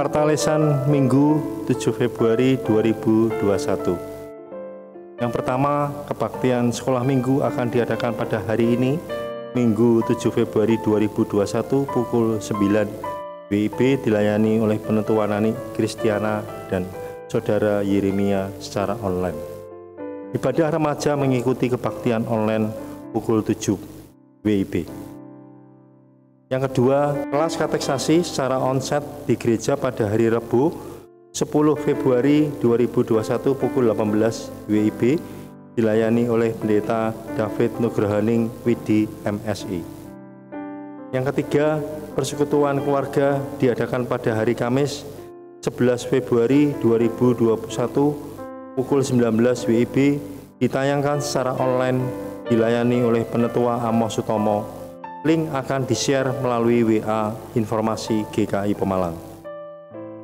Warta Lesan Minggu 7 Februari 2021. Yang pertama, kebaktian sekolah minggu akan diadakan pada hari ini, Minggu 7 Februari 2021 pukul 9 WIB, dilayani oleh Penentu Wanani Kristiana dan Saudara Yeremia secara online. Ibadah remaja mengikuti kebaktian online pukul 7 WIB. Yang kedua, kelas kateksasi secara onsite di gereja pada hari Rabu 10 Februari 2021 pukul 18 WIB, dilayani oleh Pendeta David Nugrahaning Widi MSI. Yang ketiga, persekutuan keluarga diadakan pada hari Kamis 11 Februari 2021 pukul 19 WIB, ditayangkan secara online, dilayani oleh Penetua Amos Sutomo. Link akan di-share melalui WA Informasi GKI Pemalang.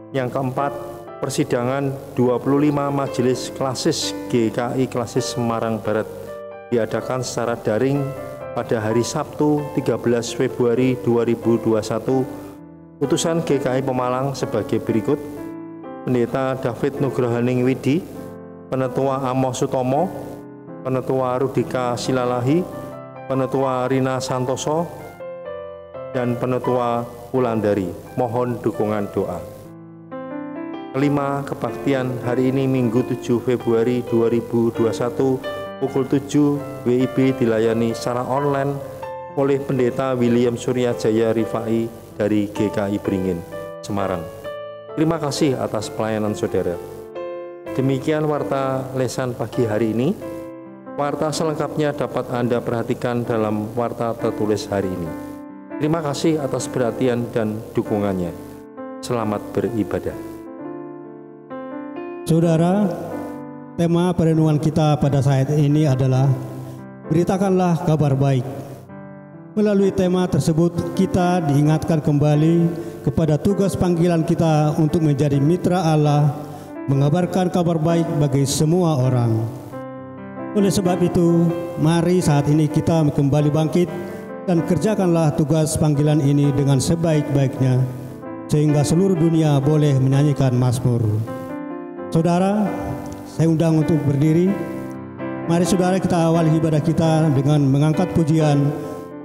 Yang keempat, persidangan 25 Majelis Klasis GKI Klasis Semarang Barat diadakan secara daring pada hari Sabtu 13 Februari 2021. Utusan GKI Pemalang sebagai berikut: Pendeta David Nugrahaning Widi, Penetua Amos Sutomo, Penetua Rudika Silalahi, Penetua Rina Santoso, dan Penetua Wulandari. Mohon dukungan doa. Kelima, kebaktian hari ini Minggu 7 Februari 2021 pukul 7 WIB dilayani secara online oleh Pendeta William Surya Jaya Rifai dari GKI Beringin, Semarang. Terima kasih atas pelayanan saudara. Demikian warta lesan pagi hari ini. Warta selengkapnya dapat Anda perhatikan dalam warta tertulis hari ini. Terima kasih atas perhatian dan dukungannya. Selamat beribadah. Saudara, tema perenungan kita pada saat ini adalah beritakanlah kabar baik. Melalui tema tersebut, kita diingatkan kembali kepada tugas panggilan kita untuk menjadi mitra Allah, mengabarkan kabar baik bagi semua orang. Oleh sebab itu, mari saat ini kita kembali bangkit dan kerjakanlah tugas panggilan ini dengan sebaik-baiknya, sehingga seluruh dunia boleh menyanyikan mazmur. Saudara, saya undang untuk berdiri. Mari saudara kita awali ibadah kita dengan mengangkat pujian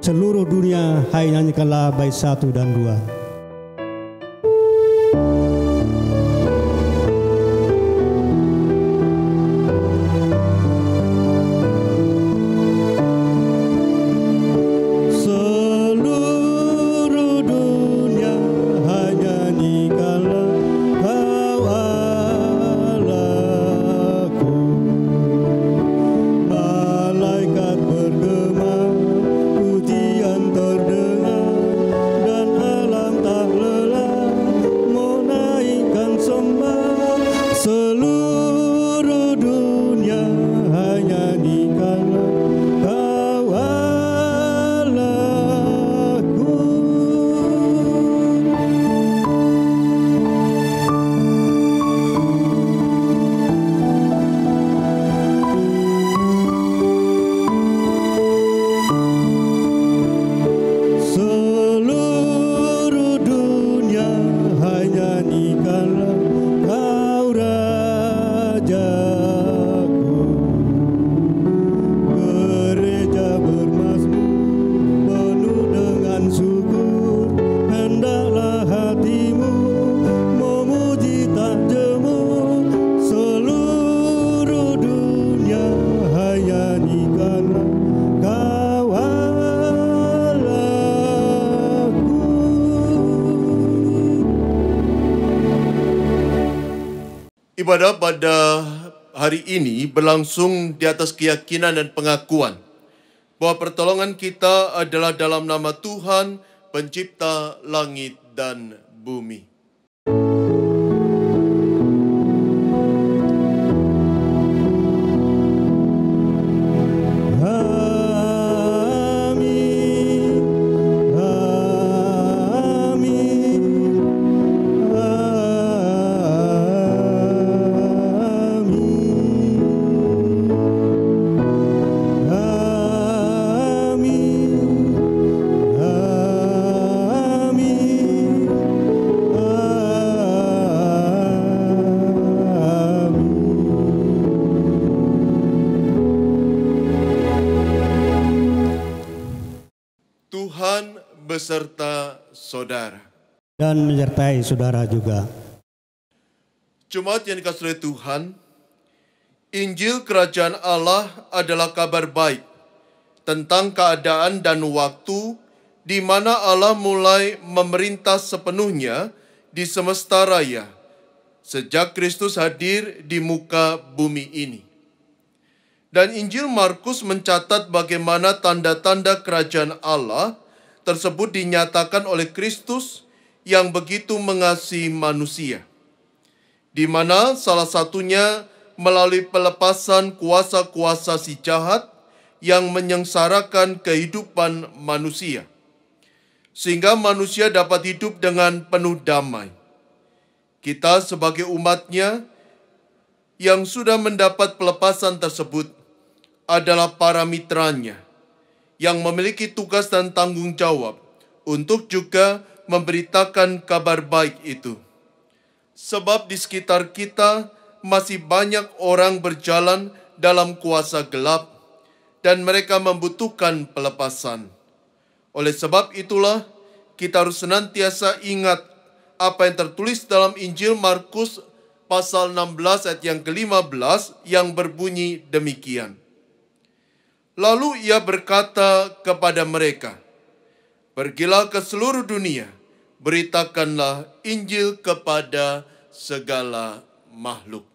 seluruh dunia, hai nyanyikanlah bait 1 dan 2. Ibadah pada hari ini berlangsung di atas keyakinan dan pengakuan bahwa pertolongan kita adalah dalam nama Tuhan, Pencipta langit dan bumi. Tuhan beserta saudara. Dan menyertai saudara juga. Jemaat yang dikasihi oleh Tuhan, Injil Kerajaan Allah adalah kabar baik tentang keadaan dan waktu di mana Allah mulai memerintah sepenuhnya di semesta raya sejak Kristus hadir di muka bumi ini. Dan Injil Markus mencatat bagaimana tanda-tanda kerajaan Allah tersebut dinyatakan oleh Kristus yang begitu mengasihi manusia, di mana salah satunya melalui pelepasan kuasa-kuasa si jahat yang menyengsarakan kehidupan manusia, sehingga manusia dapat hidup dengan penuh damai. Kita sebagai umatnya yang sudah mendapat pelepasan tersebut adalah para mitranya yang memiliki tugas dan tanggung jawab untuk juga memberitakan kabar baik itu. Sebab di sekitar kita masih banyak orang berjalan dalam kuasa gelap dan mereka membutuhkan pelepasan. Oleh sebab itulah kita harus senantiasa ingat apa yang tertulis dalam Injil Markus pasal 16 ayat yang ke-15 yang berbunyi demikian. Lalu ia berkata kepada mereka, "Pergilah ke seluruh dunia, beritakanlah Injil kepada segala makhluk."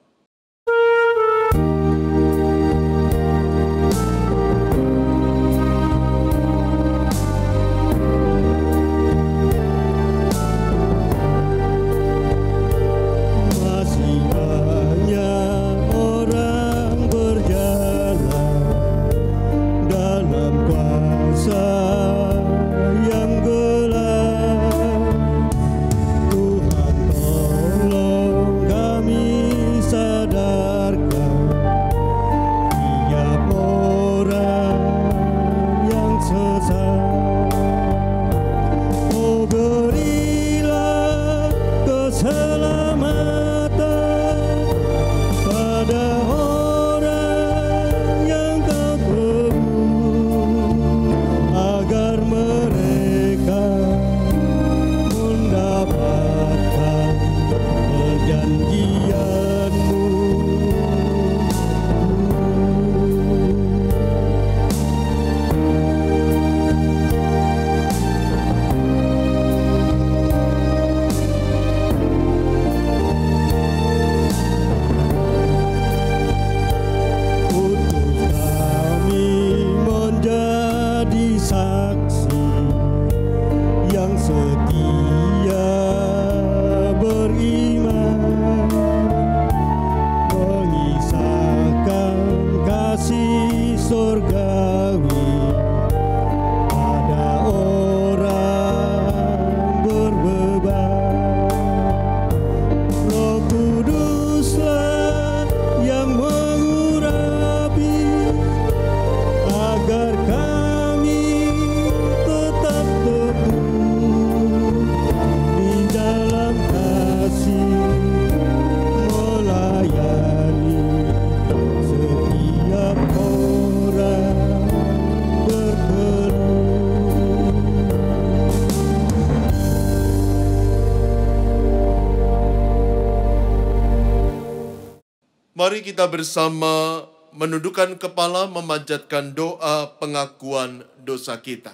Mari kita bersama menundukkan kepala memanjatkan doa pengakuan dosa kita.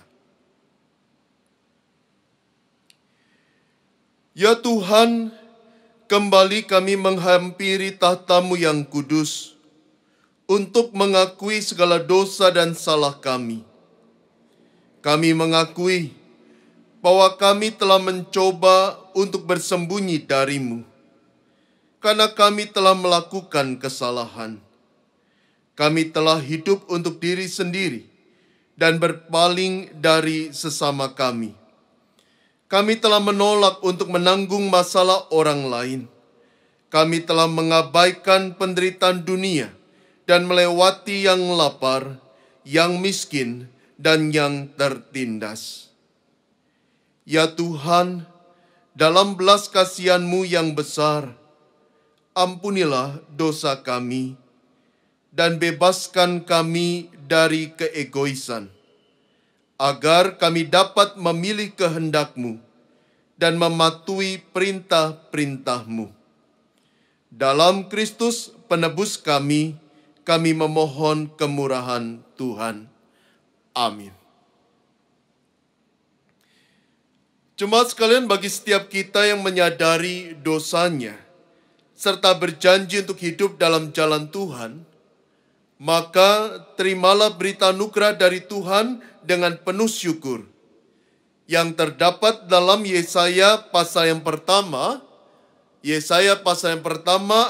Ya Tuhan, kembali kami menghampiri tahta-Mu yang kudus untuk mengakui segala dosa dan salah kami. Kami mengakui bahwa kami telah mencoba untuk bersembunyi dari-Mu, karena kami telah melakukan kesalahan. Kami telah hidup untuk diri sendiri dan berpaling dari sesama kami. Kami telah menolak untuk menanggung masalah orang lain. Kami telah mengabaikan penderitaan dunia dan melewati yang lapar, yang miskin, dan yang tertindas. Ya Tuhan, dalam belas kasihan-Mu yang besar, ampunilah dosa kami dan bebaskan kami dari keegoisan, agar kami dapat memilih kehendak-Mu dan mematuhi perintah-perintah-Mu. Dalam Kristus penebus kami memohon kemurahan Tuhan. Amin. Jemaat sekalian, bagi setiap kita yang menyadari dosanya, serta berjanji untuk hidup dalam jalan Tuhan, maka terimalah berita anugerah dari Tuhan dengan penuh syukur, yang terdapat dalam Yesaya pasal yang pertama,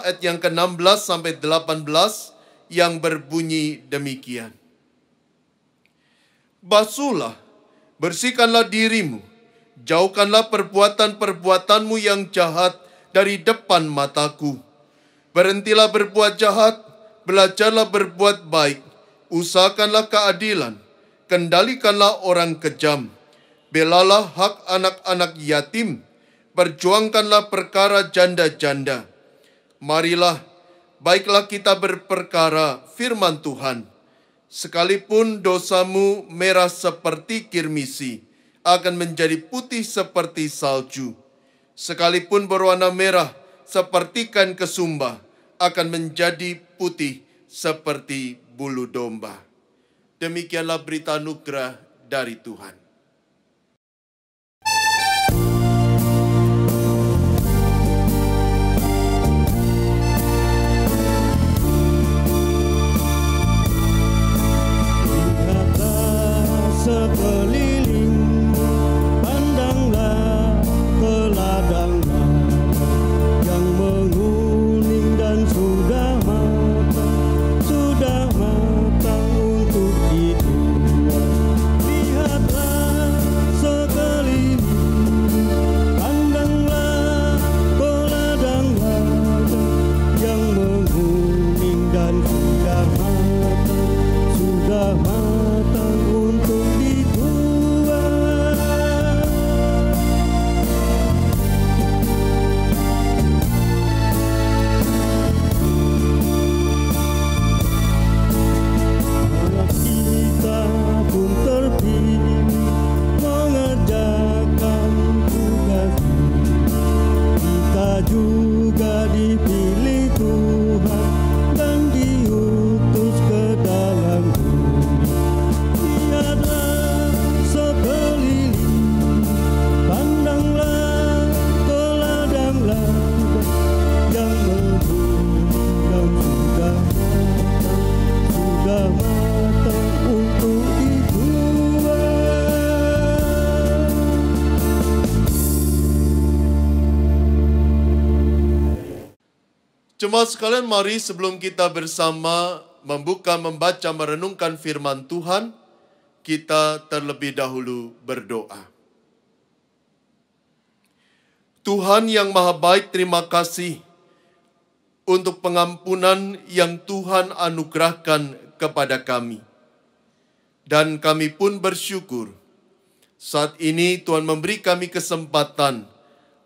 ayat yang ke-16 sampai 18, yang berbunyi demikian. Basuhlah, bersihkanlah dirimu, jauhkanlah perbuatan-perbuatanmu yang jahat dari depan mataku. Berhentilah berbuat jahat, belajarlah berbuat baik, usahakanlah keadilan, kendalikanlah orang kejam, belalah hak anak-anak yatim, perjuangkanlah perkara janda-janda. Marilah, baiklah kita berperkara firman Tuhan. Sekalipun dosamu merah seperti kirmisi, akan menjadi putih seperti salju. Sekalipun berwarna merah seperti kain kesumba, akan menjadi putih seperti bulu domba. Demikianlah berita anugerah dari Tuhan. Sekeliling, pandanglah ke ladangnya yang menguning dan sudah matang untuk dituai. Lihatlah sekeliling, pandanglah ke ladangnya yang menguning dan sudah matang untuk juga dipilih Tuhan dan diutus ke dalam dunia. Lihatlah sekeliling, pandanglah ke ladang-ladang yang menguning dan sudah matang untuk dituai. Jemaat sekalian, mari sebelum kita bersama membaca, merenungkan firman Tuhan, kita terlebih dahulu berdoa. Tuhan yang Maha Baik, terima kasih untuk pengampunan yang Tuhan anugerahkan kepada kami. Dan kami pun bersyukur saat ini Tuhan memberi kami kesempatan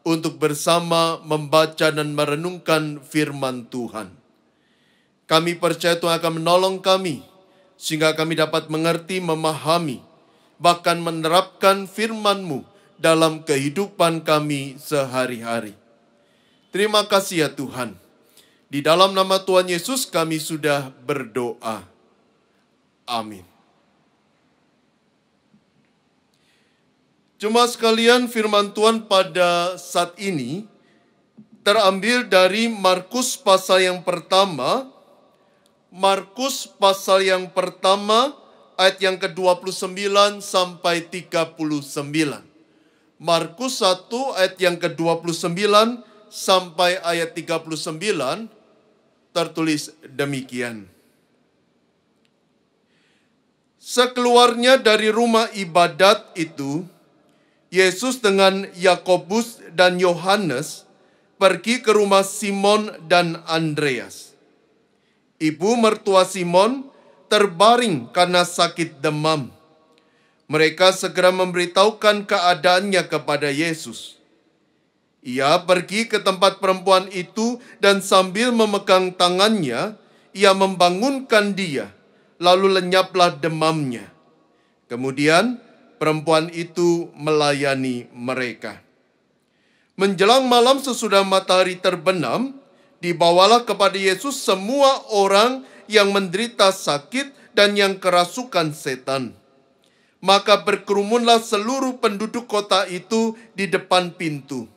untuk bersama membaca dan merenungkan firman Tuhan. Kami percaya Tuhan akan menolong kami, sehingga kami dapat mengerti, memahami, bahkan menerapkan firman-Mu dalam kehidupan kami sehari-hari. Terima kasih ya Tuhan. Di dalam nama Tuhan Yesus kami sudah berdoa. Amin. Jemaat sekalian, firman Tuhan pada saat ini terambil dari Markus pasal yang pertama, ayat yang ke-29 sampai 39. Markus 1 ayat yang ke-29 sampai ayat 39 tertulis demikian. Sekeluarnya dari rumah ibadat itu, Yesus dengan Yakobus dan Yohanes pergi ke rumah Simon dan Andreas. Ibu mertua Simon terbaring karena sakit demam. Mereka segera memberitahukan keadaannya kepada Yesus. Ia pergi ke tempat perempuan itu dan sambil memegang tangannya, ia membangunkan dia, lalu lenyaplah demamnya. Kemudian perempuan itu melayani mereka. Menjelang malam sesudah matahari terbenam, dibawalah kepada Yesus semua orang yang menderita sakit dan yang kerasukan setan. Maka berkerumunlah seluruh penduduk kota itu di depan pintu.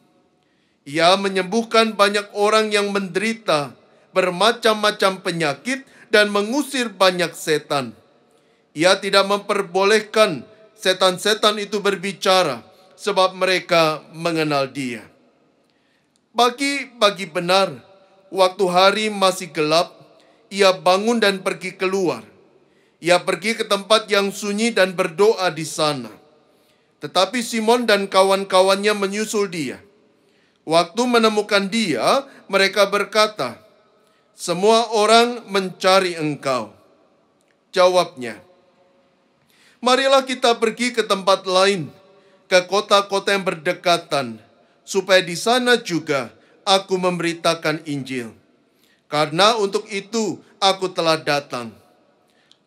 Ia menyembuhkan banyak orang yang menderita bermacam-macam penyakit dan mengusir banyak setan. Ia tidak memperbolehkan setan-setan itu berbicara, sebab mereka mengenal Dia. Pagi benar, waktu hari masih gelap, ia bangun dan pergi keluar. Ia pergi ke tempat yang sunyi dan berdoa di sana. Tetapi Simon dan kawan-kawannya menyusul dia. Waktu menemukan dia, mereka berkata, "Semua orang mencari engkau." Jawabnya, "Marilah kita pergi ke tempat lain, ke kota-kota yang berdekatan, supaya di sana juga aku memberitakan Injil. Karena untuk itu aku telah datang."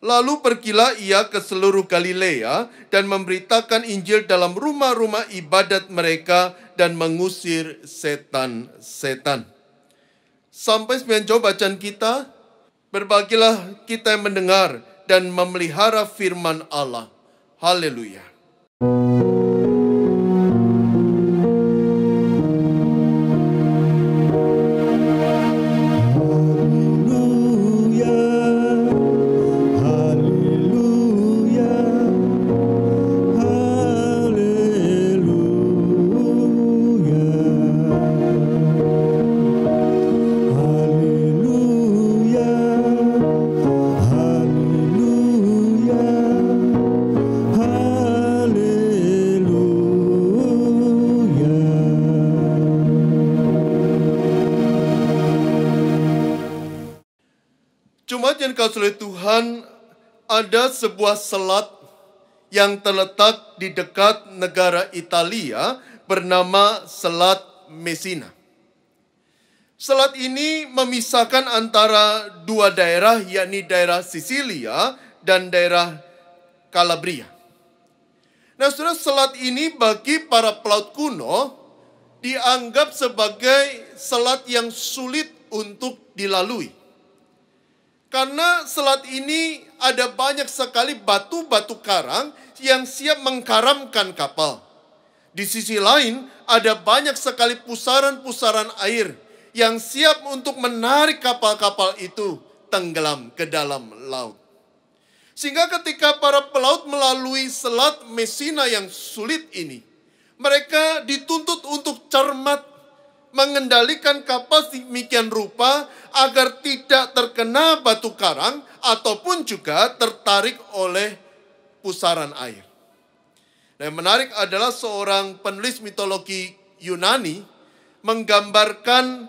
Lalu pergilah ia ke seluruh Galilea dan memberitakan Injil dalam rumah-rumah ibadat mereka dan mengusir setan-setan. Sampai sekian jauh bacaan kita. Berbahagialah kita yang mendengar dan memelihara firman Allah. Haleluya. Jemaat yang dikasihi oleh Tuhan, ada sebuah selat yang terletak di dekat negara Italia bernama Selat Messina. Selat ini memisahkan antara dua daerah, yakni daerah Sisilia dan daerah Calabria. Nah, saudara, selat ini bagi para pelaut kuno dianggap sebagai selat yang sulit untuk dilalui. Karena selat ini ada banyak sekali batu-batu karang yang siap mengkaramkan kapal. Di sisi lain, ada banyak sekali pusaran-pusaran air yang siap untuk menarik kapal-kapal itu tenggelam ke dalam laut. Sehingga ketika para pelaut melalui Selat Messina yang sulit ini, mereka dituntut untuk cermat mengendalikan kapal sedemikian rupa agar tidak terkena batu karang ataupun juga tertarik oleh pusaran air. Dan yang menarik adalah seorang penulis mitologi Yunani menggambarkan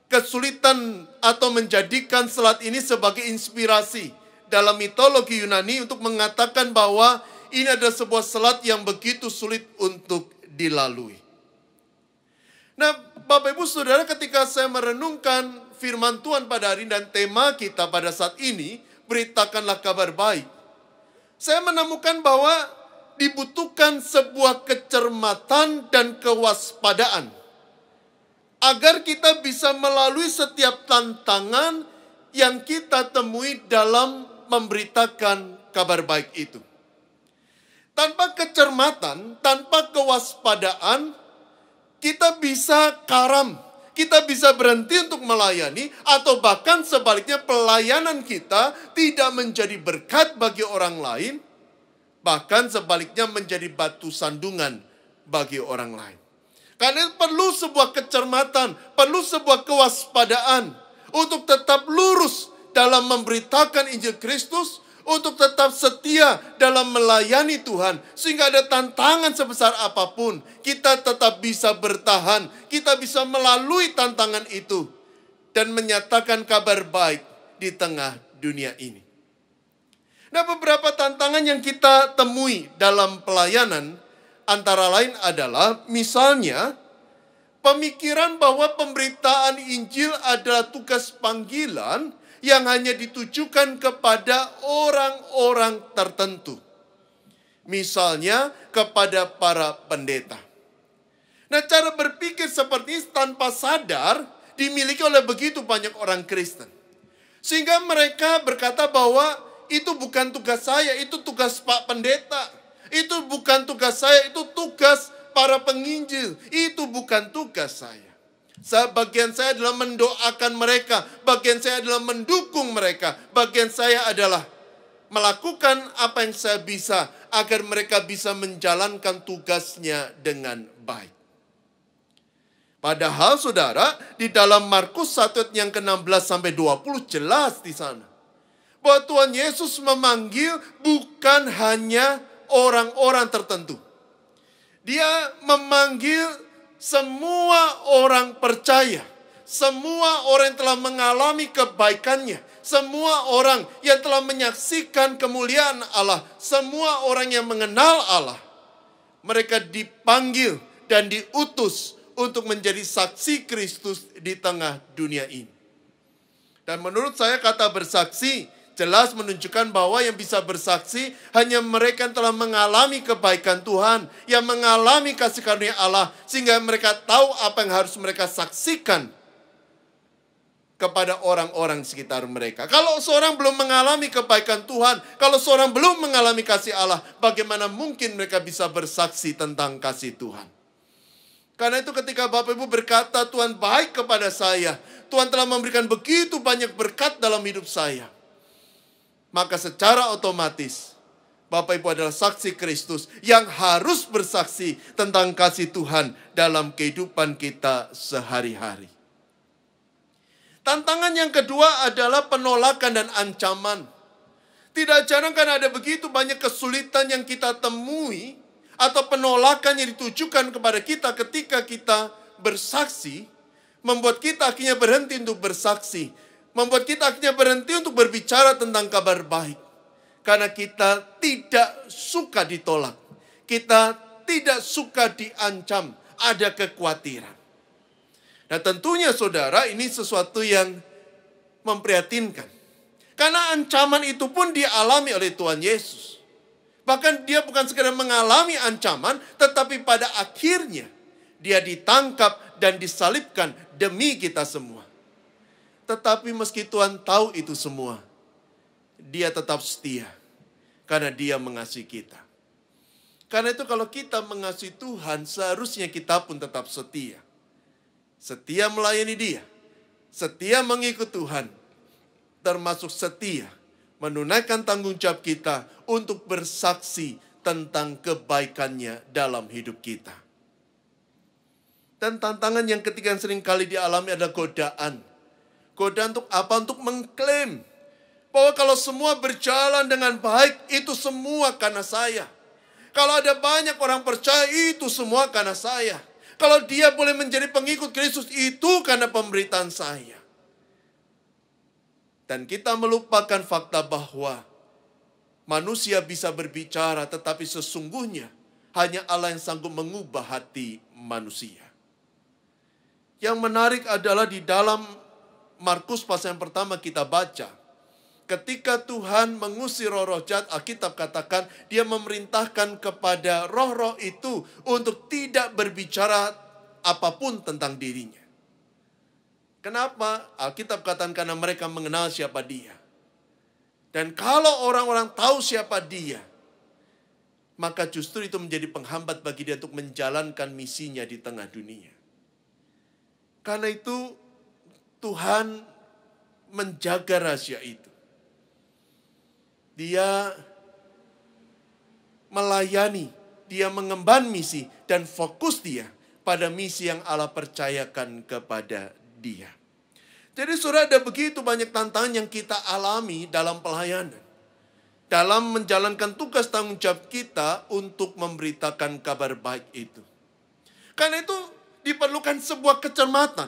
kesulitan atau menjadikan selat ini sebagai inspirasi dalam mitologi Yunani untuk mengatakan bahwa ini adalah sebuah selat yang begitu sulit untuk dilalui. Nah, Bapak Ibu Saudara, ketika saya merenungkan firman Tuhan pada hari ini dan tema kita pada saat ini, beritakanlah kabar baik. Saya menemukan bahwa dibutuhkan sebuah kecermatan dan kewaspadaan agar kita bisa melalui setiap tantangan yang kita temui dalam memberitakan kabar baik itu. Tanpa kecermatan, tanpa kewaspadaan, kita bisa karam, kita bisa berhenti untuk melayani, atau bahkan sebaliknya pelayanan kita tidak menjadi berkat bagi orang lain, bahkan sebaliknya menjadi batu sandungan bagi orang lain. Karena perlu sebuah kecermatan, perlu sebuah kewaspadaan untuk tetap lurus dalam memberitakan Injil Kristus, untuk tetap setia dalam melayani Tuhan. Sehingga ada tantangan sebesar apapun, kita tetap bisa bertahan, kita bisa melalui tantangan itu, dan menyatakan kabar baik di tengah dunia ini. Nah, beberapa tantangan yang kita temui dalam pelayanan, antara lain adalah, misalnya, pemikiran bahwa pemberitaan Injil adalah tugas panggilan yang hanya ditujukan kepada orang-orang tertentu. Misalnya kepada para pendeta. Nah, cara berpikir seperti ini tanpa sadar dimiliki oleh begitu banyak orang Kristen. Sehingga mereka berkata bahwa itu bukan tugas saya, itu tugas Pak Pendeta. Itu bukan tugas saya, itu tugas para penginjil. Itu bukan tugas saya. Bagian saya adalah mendoakan mereka. Bagian saya adalah mendukung mereka. Bagian saya adalah melakukan apa yang saya bisa agar mereka bisa menjalankan tugasnya dengan baik. Padahal saudara, di dalam Markus 1 ayat yang ke-16 sampai 20 jelas di sana. Bahwa Tuhan Yesus memanggil bukan hanya orang-orang tertentu. Dia memanggil semua orang percaya. Semua orang yang telah mengalami kebaikannya. Semua orang yang telah menyaksikan kemuliaan Allah. Semua orang yang mengenal Allah. Mereka dipanggil dan diutus untuk menjadi saksi Kristus di tengah dunia ini. Dan menurut saya kata bersaksi jelas menunjukkan bahwa yang bisa bersaksi hanya mereka yang telah mengalami kebaikan Tuhan, yang mengalami kasih karunia Allah, sehingga mereka tahu apa yang harus mereka saksikan kepada orang-orang sekitar mereka. Kalau seorang belum mengalami kebaikan Tuhan, kalau seorang belum mengalami kasih Allah, bagaimana mungkin mereka bisa bersaksi tentang kasih Tuhan? Karena itu ketika Bapak Ibu berkata, Tuhan baik kepada saya, Tuhan telah memberikan begitu banyak berkat dalam hidup saya, maka secara otomatis Bapak Ibu adalah saksi Kristus yang harus bersaksi tentang kasih Tuhan dalam kehidupan kita sehari-hari. Tantangan yang kedua adalah penolakan dan ancaman. Tidak jarang kan ada begitu banyak kesulitan yang kita temui atau penolakan yang ditujukan kepada kita ketika kita bersaksi, membuat kita akhirnya berhenti untuk bersaksi, membuat kita akhirnya berhenti untuk berbicara tentang kabar baik. Karena kita tidak suka ditolak, kita tidak suka diancam, ada kekhawatiran. Nah tentunya saudara, ini sesuatu yang memprihatinkan. Karena ancaman itu pun dialami oleh Tuhan Yesus. Bahkan dia bukan sekedar mengalami ancaman, tetapi pada akhirnya dia ditangkap dan disalibkan demi kita semua. Tetapi meski Tuhan tahu itu semua, dia tetap setia karena dia mengasihi kita. Karena itu kalau kita mengasihi Tuhan, seharusnya kita pun tetap setia. Setia melayani dia, setia mengikut Tuhan, termasuk setia menunaikan tanggung jawab kita untuk bersaksi tentang kebaikannya dalam hidup kita. Dan tantangan yang ketiga yang seringkali dialami adalah godaan. Godaan untuk apa? Untuk mengklaim bahwa kalau semua berjalan dengan baik, itu semua karena saya. Kalau ada banyak orang percaya, itu semua karena saya. Kalau dia boleh menjadi pengikut Kristus, itu karena pemberitaan saya. Dan kita melupakan fakta bahwa manusia bisa berbicara, tetapi sesungguhnya hanya Allah yang sanggup mengubah hati manusia. Yang menarik adalah di dalam Markus pasal yang pertama kita baca, ketika Tuhan mengusir roh-roh jahat, Alkitab katakan dia memerintahkan kepada roh-roh itu untuk tidak berbicara apapun tentang dirinya. Kenapa? Alkitab katakan karena mereka mengenal siapa dia. Dan kalau orang-orang tahu siapa dia, maka justru itu menjadi penghambat bagi dia untuk menjalankan misinya di tengah dunia. Karena itu Tuhan menjaga rahasia itu. Dia melayani, dia mengemban misi dan fokus dia pada misi yang Allah percayakan kepada dia. Jadi saudara, ada begitu banyak tantangan yang kita alami dalam pelayanan. Dalam menjalankan tugas tanggung jawab kita untuk memberitakan kabar baik itu. Karena itu diperlukan sebuah kecermatan.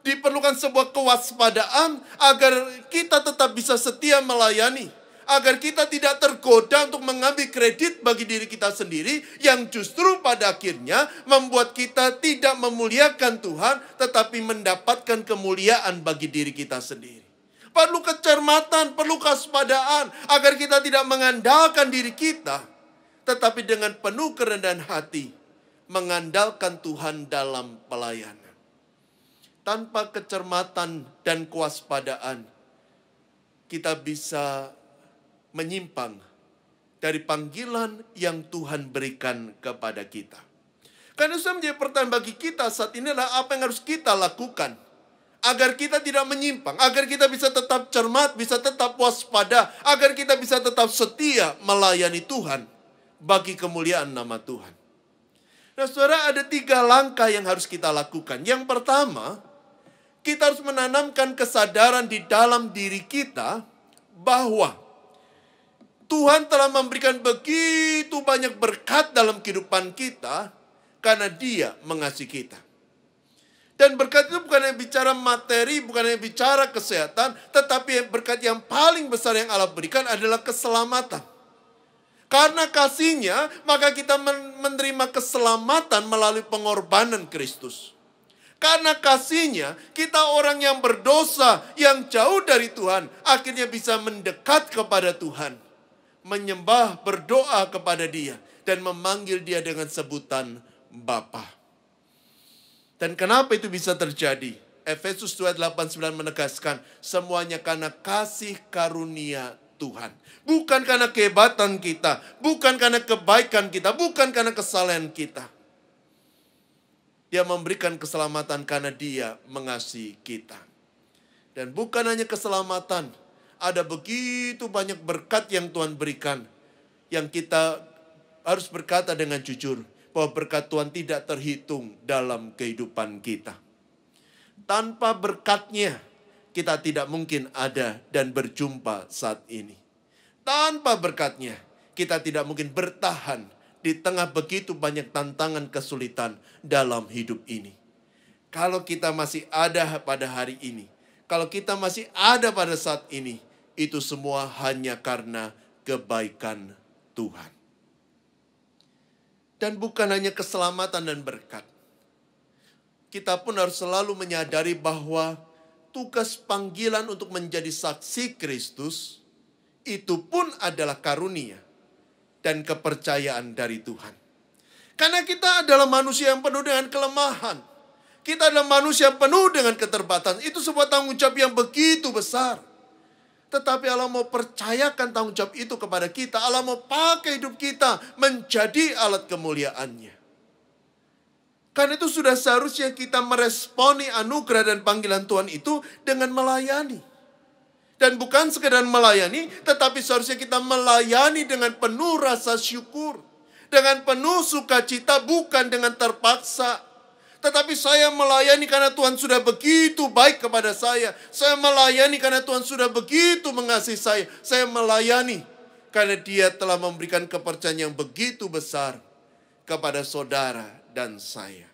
Diperlukan sebuah kewaspadaan agar kita tetap bisa setia melayani. Agar kita tidak tergoda untuk mengambil kredit bagi diri kita sendiri yang justru pada akhirnya membuat kita tidak memuliakan Tuhan, tetapi mendapatkan kemuliaan bagi diri kita sendiri. Perlu kecermatan, perlu kewaspadaan agar kita tidak mengandalkan diri kita, tetapi dengan penuh kerendahan hati, mengandalkan Tuhan dalam pelayanan. Tanpa kecermatan dan kewaspadaan, kita bisa menyimpang dari panggilan yang Tuhan berikan kepada kita. Karena itu menjadi pertanyaan bagi kita saat ini adalah apa yang harus kita lakukan agar kita tidak menyimpang, agar kita bisa tetap cermat, bisa tetap waspada, agar kita bisa tetap setia melayani Tuhan bagi kemuliaan nama Tuhan. Nah, saudara, ada 3 langkah yang harus kita lakukan. Yang pertama, kita harus menanamkan kesadaran di dalam diri kita bahwa Tuhan telah memberikan begitu banyak berkat dalam kehidupan kita karena Dia mengasihi kita. Dan berkat itu bukan hanya bicara materi, bukan hanya bicara kesehatan, tetapi berkat yang paling besar yang Allah berikan adalah keselamatan. Karena kasih-Nya, maka kita menerima keselamatan melalui pengorbanan Kristus. Karena kasih-Nya, kita orang yang berdosa, yang jauh dari Tuhan, akhirnya bisa mendekat kepada Tuhan. Menyembah, berdoa kepada Dia, dan memanggil Dia dengan sebutan Bapa. Dan kenapa itu bisa terjadi? Efesus 2:8-9 menegaskan, semuanya karena kasih karunia Tuhan. Bukan karena kehebatan kita, bukan karena kebaikan kita, bukan karena kesalahan kita. Dia memberikan keselamatan karena Dia mengasihi kita. Dan bukan hanya keselamatan, ada begitu banyak berkat yang Tuhan berikan, yang kita harus berkata dengan jujur, bahwa berkat Tuhan tidak terhitung dalam kehidupan kita. Tanpa berkat-Nya, kita tidak mungkin ada dan berjumpa saat ini. Tanpa berkat-Nya, kita tidak mungkin bertahan di tengah begitu banyak tantangan kesulitan dalam hidup ini. Kalau kita masih ada pada hari ini, kalau kita masih ada pada saat ini, itu semua hanya karena kebaikan Tuhan. Dan bukan hanya keselamatan dan berkat. Kita pun harus selalu menyadari bahwa tugas panggilan untuk menjadi saksi Kristus itu pun adalah karunia dan kepercayaan dari Tuhan. Karena kita adalah manusia yang penuh dengan kelemahan. Kita adalah manusia yang penuh dengan keterbatasan. Itu sebuah tanggung jawab yang begitu besar. Tetapi Allah mau percayakan tanggung jawab itu kepada kita. Allah mau pakai hidup kita menjadi alat kemuliaan-Nya. Karena itu sudah seharusnya kita meresponi anugerah dan panggilan Tuhan itu dengan melayani. Dan bukan sekedar melayani, tetapi seharusnya kita melayani dengan penuh rasa syukur. Dengan penuh sukacita, bukan dengan terpaksa. Tetapi saya melayani karena Tuhan sudah begitu baik kepada saya. Saya melayani karena Tuhan sudah begitu mengasihi saya. Saya melayani karena Dia telah memberikan kepercayaan yang begitu besar kepada saudara dan saya.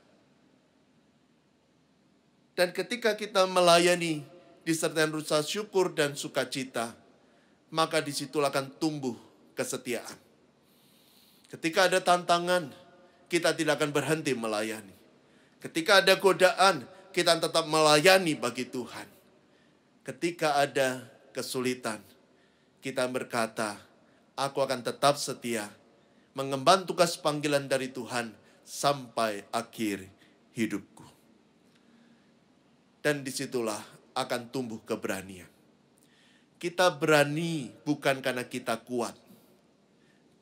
Dan ketika kita melayani disertai rasa syukur dan sukacita, maka disitulah akan tumbuh kesetiaan. Ketika ada tantangan, kita tidak akan berhenti melayani. Ketika ada godaan, kita tetap melayani bagi Tuhan. Ketika ada kesulitan, kita berkata, aku akan tetap setia, mengemban tugas panggilan dari Tuhan sampai akhir hidupku. Dan disitulah akan tumbuh keberanian. Kita berani bukan karena kita kuat.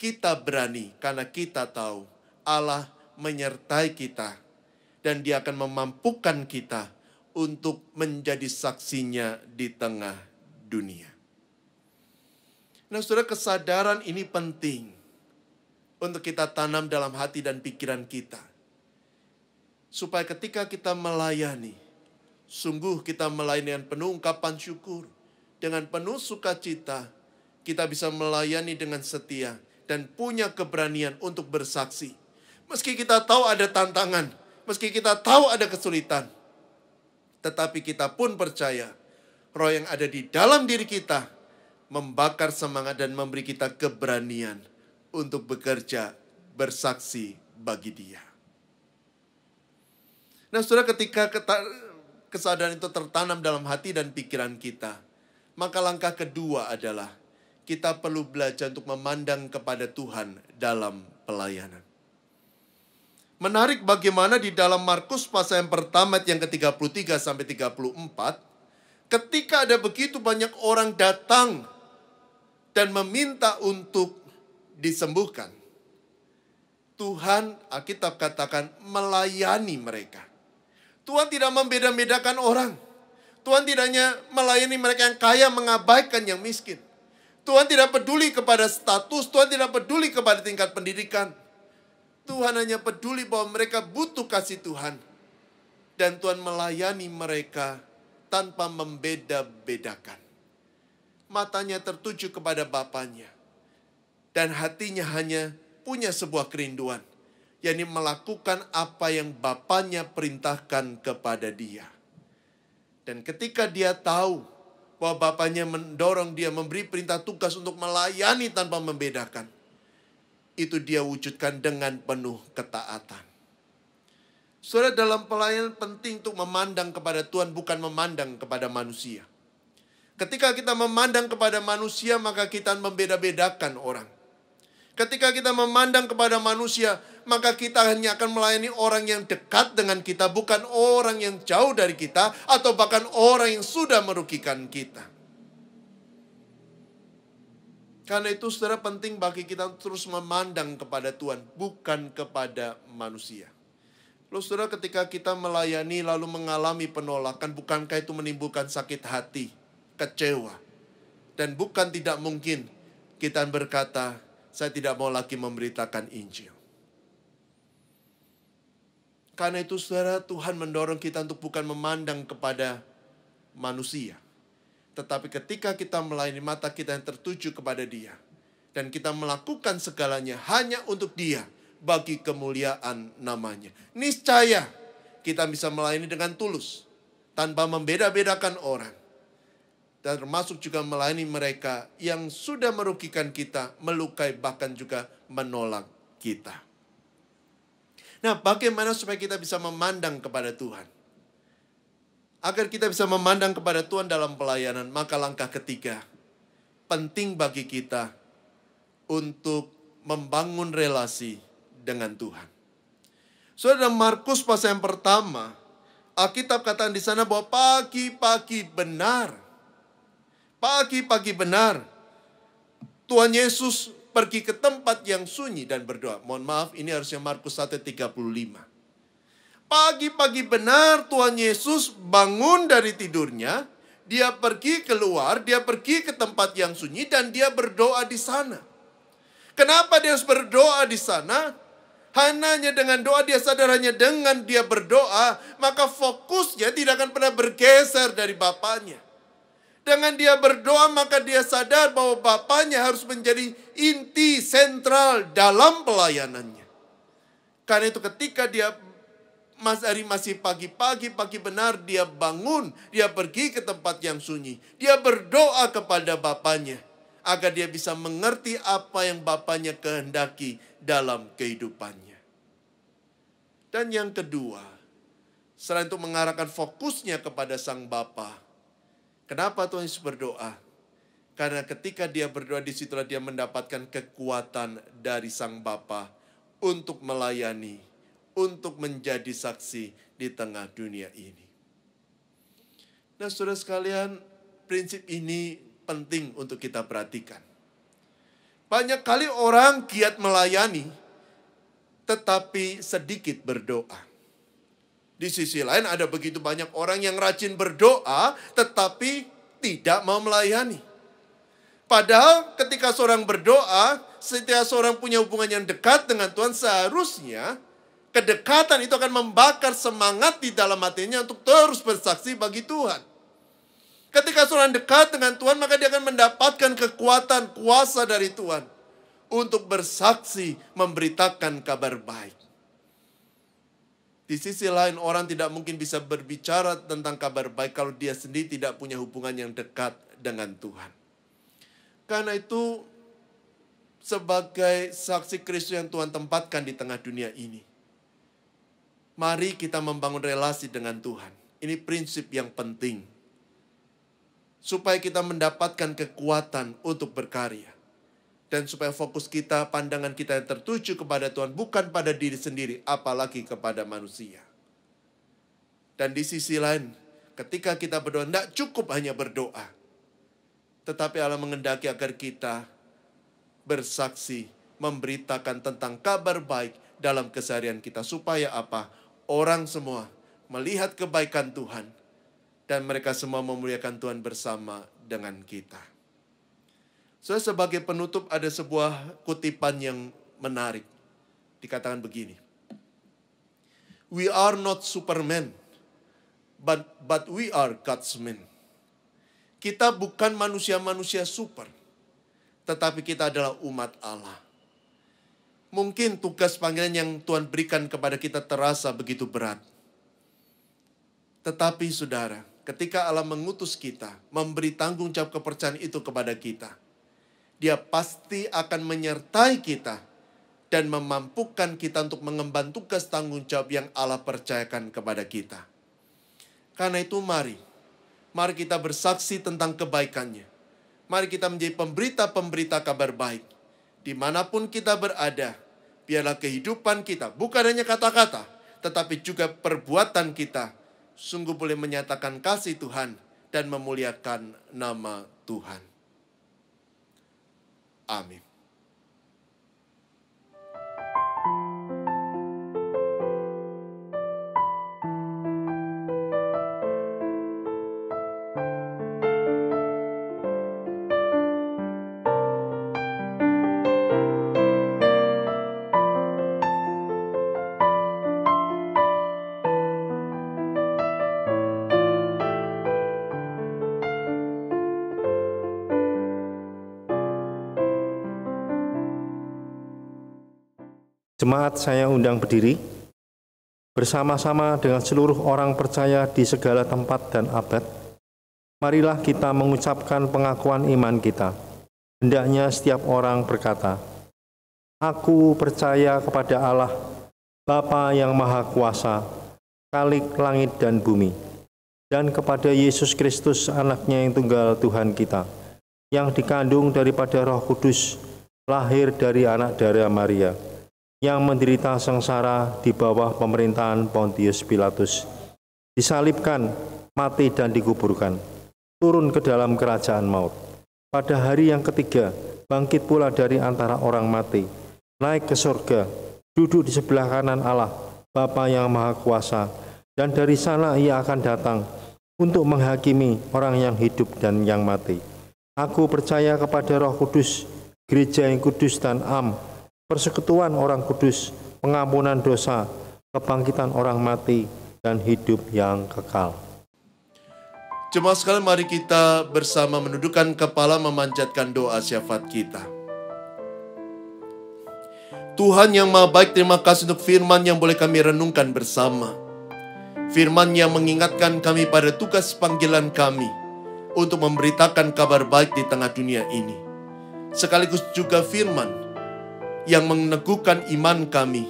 Kita berani karena kita tahu Allah menyertai kita. Dan Dia akan memampukan kita untuk menjadi saksinya di tengah dunia. Nah, saudara, kesadaran ini penting untuk kita tanam dalam hati dan pikiran kita. Supaya ketika kita melayani, sungguh kita melayani dengan penuh ungkapan syukur. Dengan penuh sukacita, kita bisa melayani dengan setia dan punya keberanian untuk bersaksi. Meski kita tahu ada tantangan, meski kita tahu ada kesulitan, tetapi kita pun percaya Roh yang ada di dalam diri kita membakar semangat dan memberi kita keberanian untuk bekerja, bersaksi bagi Dia. Nah, saudara, ketika kesadaran itu tertanam dalam hati dan pikiran kita, maka langkah kedua adalah kita perlu belajar untuk memandang kepada Tuhan dalam pelayanan. Menarik bagaimana di dalam Markus pasal yang pertama yang ke-33 sampai 34, ketika ada begitu banyak orang datang dan meminta untuk disembuhkan, Tuhan, Alkitab katakan, melayani mereka. Tuhan tidak membeda-bedakan orang. Tuhan tidak hanya melayani mereka yang kaya, mengabaikan yang miskin. Tuhan tidak peduli kepada status, Tuhan tidak peduli kepada tingkat pendidikan. Tuhan hanya peduli bahwa mereka butuh kasih Tuhan. Dan Tuhan melayani mereka tanpa membeda-bedakan. Matanya tertuju kepada Bapanya. Dan hatinya hanya punya sebuah kerinduan. Yakni melakukan apa yang Bapanya perintahkan kepada dia. Dan ketika dia tahu bahwa Bapanya mendorong dia, memberi perintah tugas untuk melayani tanpa membedakan, itu dia wujudkan dengan penuh ketaatan. Saudara, dalam pelayanan penting untuk memandang kepada Tuhan, bukan memandang kepada manusia. Ketika kita memandang kepada manusia, maka kita membeda-bedakan orang. Ketika kita memandang kepada manusia, maka kita hanya akan melayani orang yang dekat dengan kita, bukan orang yang jauh dari kita, atau bahkan orang yang sudah merugikan kita. Karena itu saudara, penting bagi kita terus memandang kepada Tuhan, bukan kepada manusia. Lalu saudara, ketika kita melayani lalu mengalami penolakan, bukankah itu menimbulkan sakit hati, kecewa? Dan bukan tidak mungkin kita berkata, saya tidak mau lagi memberitakan Injil. Karena itu saudara, Tuhan mendorong kita untuk bukan memandang kepada manusia. Tetapi ketika kita melayani, mata kita yang tertuju kepada Dia. Dan kita melakukan segalanya hanya untuk Dia, bagi kemuliaan namanya. Niscaya kita bisa melayani dengan tulus, tanpa membeda-bedakan orang. Dan termasuk juga melayani mereka yang sudah merugikan kita, melukai, bahkan juga menolak kita. Nah, bagaimana supaya kita bisa memandang kepada Tuhan? Agar kita bisa memandang kepada Tuhan dalam pelayanan, maka langkah ketiga, penting bagi kita untuk membangun relasi dengan Tuhan. Saudara, Markus pasal yang pertama, Alkitab katakan di sana bahwa pagi-pagi benar, Tuhan Yesus pergi ke tempat yang sunyi dan berdoa. Mohon maaf, ini harusnya Markus 1:35. Pagi-pagi benar Tuhan Yesus bangun dari tidurnya, dia pergi keluar, dia pergi ke tempat yang sunyi dan dia berdoa di sana. Kenapa dia harus berdoa di sana? Hanya dengan doa, dia sadar hanya dengan dia berdoa, maka fokusnya tidak akan pernah bergeser dari Bapanya. Dengan dia berdoa, maka dia sadar bahwa Bapanya harus menjadi inti sentral dalam pelayanannya. Karena itu ketika dia masih pagi benar, dia bangun, dia pergi ke tempat yang sunyi. Dia berdoa kepada Bapanya, agar dia bisa mengerti apa yang Bapanya kehendaki dalam kehidupannya. Dan yang kedua, selain untuk mengarahkan fokusnya kepada Sang Bapa, kenapa Tuhan Yesus berdoa? Karena ketika dia berdoa, disitulah dia mendapatkan kekuatan dari Sang Bapa untuk melayani, untuk menjadi saksi di tengah dunia ini. Nah, saudara sekalian, prinsip ini penting untuk kita perhatikan. Banyak kali orang giat melayani, tetapi sedikit berdoa. Di sisi lain ada begitu banyak orang yang rajin berdoa, tetapi tidak mau melayani. Padahal ketika seorang berdoa, setiap seorang punya hubungan yang dekat dengan Tuhan, seharusnya kedekatan itu akan membakar semangat di dalam hatinya untuk terus bersaksi bagi Tuhan. Ketika seorang dekat dengan Tuhan, maka dia akan mendapatkan kekuatan, kuasa dari Tuhan untuk bersaksi, memberitakan kabar baik. Di sisi lain, orang tidak mungkin bisa berbicara tentang kabar baik kalau dia sendiri tidak punya hubungan yang dekat dengan Tuhan. Karena itu, sebagai saksi Kristus yang Tuhan tempatkan di tengah dunia ini, mari kita membangun relasi dengan Tuhan. Ini prinsip yang penting. supaya kita mendapatkan kekuatan untuk berkarya. Dan supaya fokus kita, pandangan kita yang tertuju kepada Tuhan, bukan pada diri sendiri, apalagi kepada manusia. Dan di sisi lain, ketika kita berdoa, tidak cukup hanya berdoa. Tetapi Allah mengendaki agar kita bersaksi, memberitakan tentang kabar baik dalam keseharian kita. Supaya apa? Orang semua melihat kebaikan Tuhan. Dan mereka semua memuliakan Tuhan bersama dengan kita. So, sebagai penutup ada sebuah kutipan yang menarik. Dikatakan begini. We are not supermen, but we are God's men. Kita bukan manusia-manusia super, tetapi kita adalah umat Allah. Mungkin tugas panggilan yang Tuhan berikan kepada kita terasa begitu berat. Tetapi saudara, ketika Allah mengutus kita, memberi tanggung jawab kepercayaan itu kepada kita, Dia pasti akan menyertai kita dan memampukan kita untuk mengemban tugas tanggung jawab yang Allah percayakan kepada kita. Karena itu mari kita bersaksi tentang kebaikan-Nya. Mari kita menjadi pemberita-pemberita kabar baik. Dimanapun kita berada, biarlah kehidupan kita, bukan hanya kata-kata, tetapi juga perbuatan kita, sungguh boleh menyatakan kasih Tuhan dan memuliakan nama Tuhan. Amin. Jemaat saya undang berdiri, bersama-sama dengan seluruh orang percaya di segala tempat dan abad. Marilah kita mengucapkan pengakuan iman kita. Hendaknya setiap orang berkata, Aku percaya kepada Allah, Bapa yang Maha Kuasa, Khalik langit dan bumi, dan kepada Yesus Kristus, Anak-Nya yang tunggal Tuhan kita, yang dikandung daripada Roh Kudus, lahir dari anak darah Maria, yang menderita sengsara di bawah pemerintahan Pontius Pilatus, disalibkan, mati dan dikuburkan, turun ke dalam kerajaan maut. Pada hari yang ketiga, bangkit pula dari antara orang mati, naik ke surga, duduk di sebelah kanan Allah, Bapa yang Maha Kuasa, dan dari sana Ia akan datang untuk menghakimi orang yang hidup dan yang mati. Aku percaya kepada Roh Kudus, gereja yang kudus dan am, persekutuan orang kudus, pengampunan dosa, kebangkitan orang mati, dan hidup yang kekal. Jemaat sekalian, mari kita bersama menundukkan kepala memanjatkan doa syafaat kita. Tuhan yang Maha Baik, terima kasih untuk firman yang boleh kami renungkan bersama. Firman yang mengingatkan kami pada tugas panggilan kami untuk memberitakan kabar baik di tengah dunia ini. Sekaligus juga firman yang meneguhkan iman kami,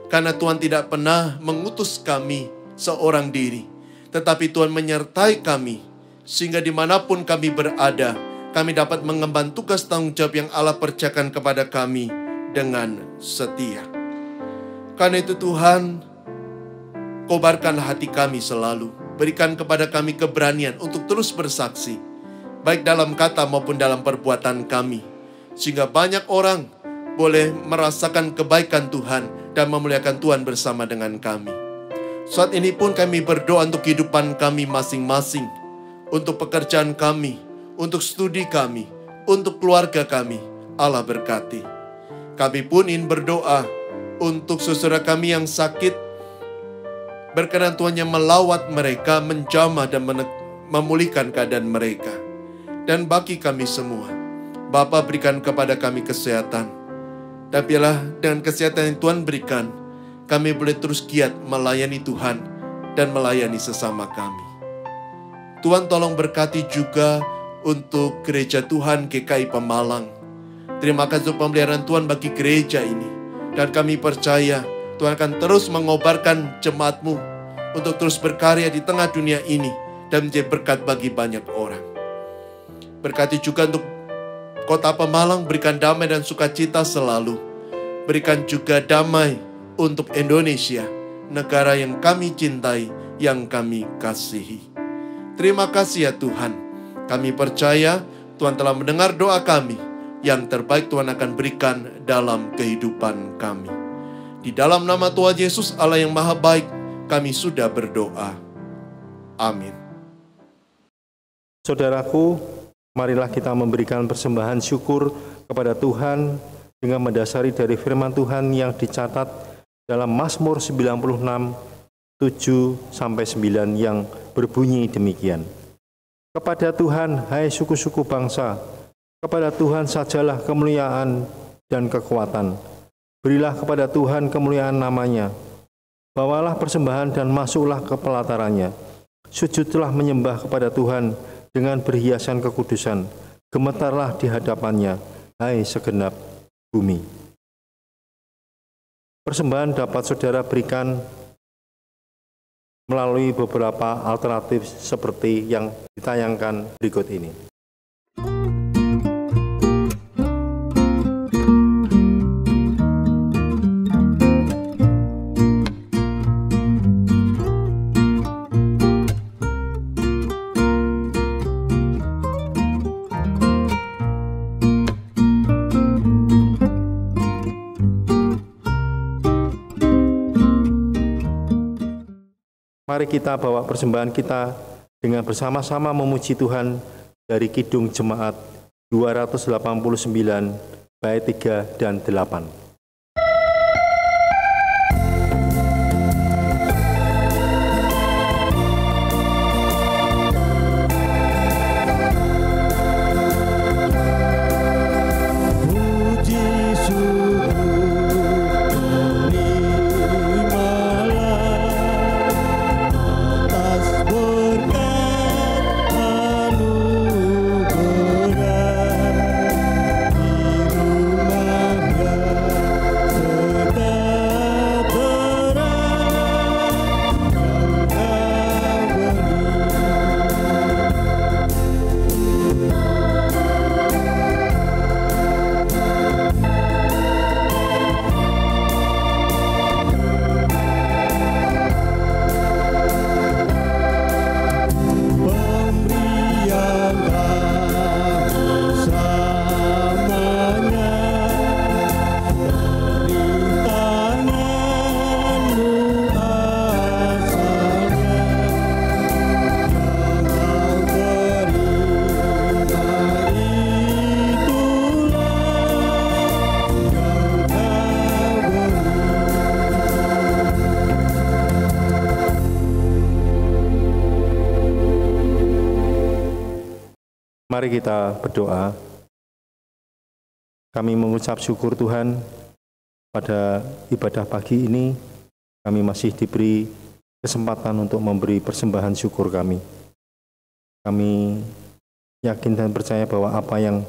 karena Tuhan tidak pernah mengutus kami seorang diri, tetapi Tuhan menyertai kami, sehingga dimanapun kami berada, kami dapat mengemban tugas tanggung jawab yang Allah percayakan kepada kami dengan setia. Karena itu Tuhan, kobarkanlah hati kami selalu, berikan kepada kami keberanian untuk terus bersaksi, baik dalam kata maupun dalam perbuatan kami, sehingga banyak orang boleh merasakan kebaikan Tuhan dan memuliakan Tuhan bersama dengan kami. Saat ini pun kami berdoa untuk kehidupan kami masing-masing, untuk pekerjaan kami, untuk studi kami, untuk keluarga kami. Allah berkati. Kami pun ingin berdoa untuk saudara kami yang sakit, berkenan Tuhan yang melawat mereka, menjamah dan memulihkan keadaan mereka. Dan bagi kami semua, Bapa, berikan kepada kami kesehatan. Dan biarlah dengan kesehatan yang Tuhan berikan, kami boleh terus giat melayani Tuhan dan melayani sesama kami. Tuhan tolong berkati juga untuk gereja Tuhan GKI Pemalang. Terima kasih untuk pemeliharaan Tuhan bagi gereja ini. Dan kami percaya Tuhan akan terus mengobarkan jemaat-Mu untuk terus berkarya di tengah dunia ini dan menjadi berkat bagi banyak orang. Berkati juga untuk Kota Pemalang, berikan damai dan sukacita selalu. Berikan juga damai untuk Indonesia, negara yang kami cintai, yang kami kasihi. Terima kasih ya Tuhan. Kami percaya Tuhan telah mendengar doa kami. Yang terbaik Tuhan akan berikan dalam kehidupan kami. Di dalam nama Tuhan Yesus, Allah yang Maha Baik, kami sudah berdoa. Amin. Saudaraku, marilah kita memberikan persembahan syukur kepada Tuhan dengan mendasari dari firman Tuhan yang dicatat dalam Mazmur 96, 7-9 yang berbunyi demikian. Kepada Tuhan, hai suku-suku bangsa, kepada Tuhan sajalah kemuliaan dan kekuatan. Berilah kepada Tuhan kemuliaan namanya. Bawalah persembahan dan masuklah ke pelatarannya. Sujudlah menyembah kepada Tuhan dengan berhiasan kekudusan. Gemetarlah di hadapannya, hai segenap bumi. Persembahan dapat saudara berikan melalui beberapa alternatif seperti yang ditayangkan berikut ini. Mari kita bawa persembahan kita dengan bersama-sama memuji Tuhan dari Kidung Jemaat 289 bait 3 dan 8. Mari kita berdoa. Kami mengucap syukur Tuhan pada ibadah pagi ini. Kami masih diberi kesempatan untuk memberi persembahan syukur kami. Kami yakin dan percaya bahwa apa yang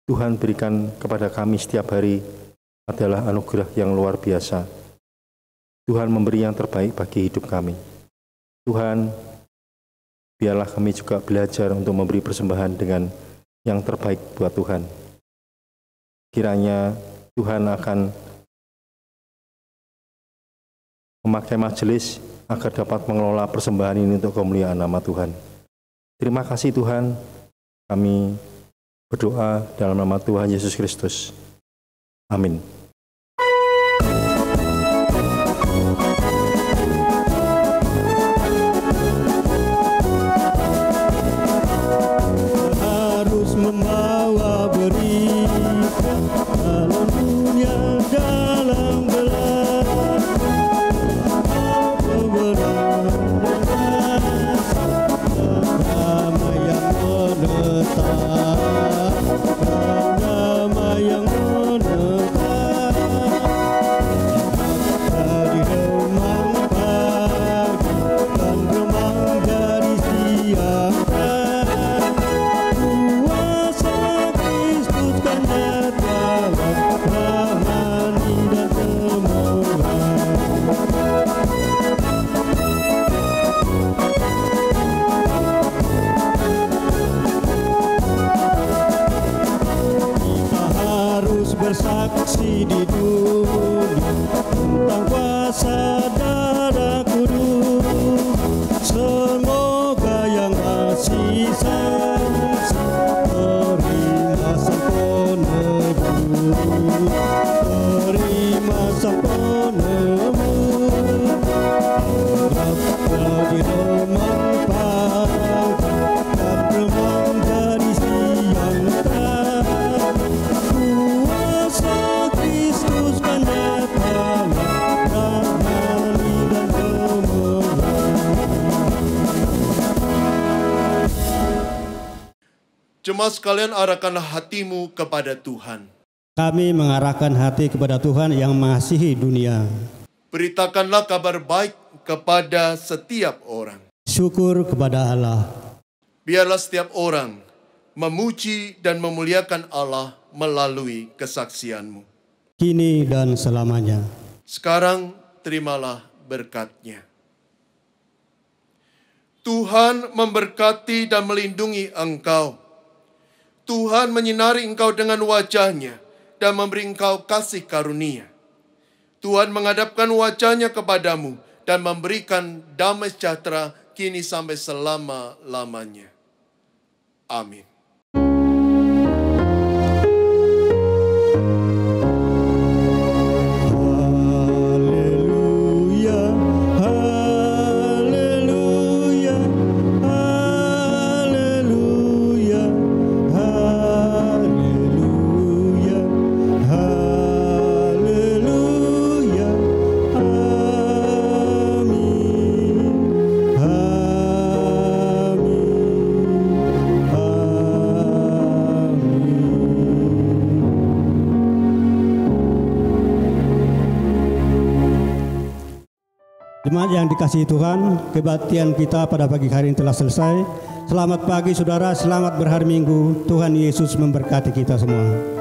Tuhan berikan kepada kami setiap hari adalah anugerah yang luar biasa. Tuhan memberi yang terbaik bagi hidup kami. Tuhan, biarlah kami juga belajar untuk memberi persembahan dengan yang terbaik buat Tuhan. Kiranya Tuhan akan memakai majelis agar dapat mengelola persembahan ini untuk kemuliaan nama Tuhan. Terima kasih Tuhan, kami berdoa dalam nama Tuhan Yesus Kristus. Amin. Membawa berita dalam dunia, dalam gelap kebenaran, damai yang menetap, damai yang menetap. Jemaat sekalian, arahkanlah hatimu kepada Tuhan. Kami mengarahkan hati kepada Tuhan yang mengasihi dunia. Beritakanlah kabar baik kepada setiap orang. Syukur kepada Allah. Biarlah setiap orang memuji dan memuliakan Allah melalui kesaksianmu. Kini dan selamanya. Sekarang terimalah berkat-Nya. Tuhan memberkati dan melindungi engkau. Tuhan menyinari engkau dengan wajah-Nya dan memberi engkau kasih karunia. Tuhan menghadapkan wajah-Nya kepadamu dan memberikan damai sejahtera kini sampai selama-lamanya. Amin. Jemaat yang dikasihi Tuhan, kebaktian kita pada pagi hari ini telah selesai. Selamat pagi saudara, selamat berhari Minggu. Tuhan Yesus memberkati kita semua.